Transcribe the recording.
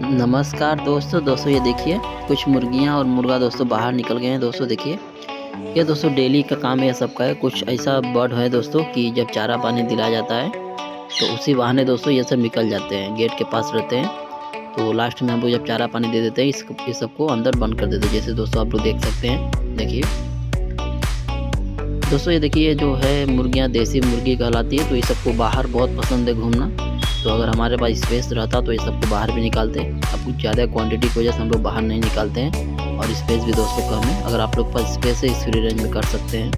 नमस्कार दोस्तों ये देखिए कुछ मुर्गियां और मुर्गा दोस्तों बाहर निकल गए हैं। दोस्तों देखिए ये दोस्तों डेली का काम है, सबका है। कुछ ऐसा बर्ड है दोस्तों कि जब चारा पानी दिलाया जाता है तो उसी बहाने दोस्तों ये सब निकल जाते हैं, गेट के पास रहते हैं। तो लास्ट में हम लोग जब चारा पानी दे देते हैं इस सबको अंदर बंद कर देते हैं। जैसे दोस्तों आप लोग देख सकते हैं, देखिए दोस्तों ये देखिए जो है मुर्गियाँ देसी मुर्गी कहलाती है। तो ये सबको बाहर बहुत पसंद है घूमना। तो अगर हमारे पास स्पेस रहता तो ये सबको बाहर भी निकालते। अब कुछ ज़्यादा क्वांटिटी की वजह से हम लोग बाहर नहीं निकालते हैं, और स्पेस भी दोस्तों कम है। अगर आप लोग पास स्पेस है इस फ्री रेंज में कर सकते हैं।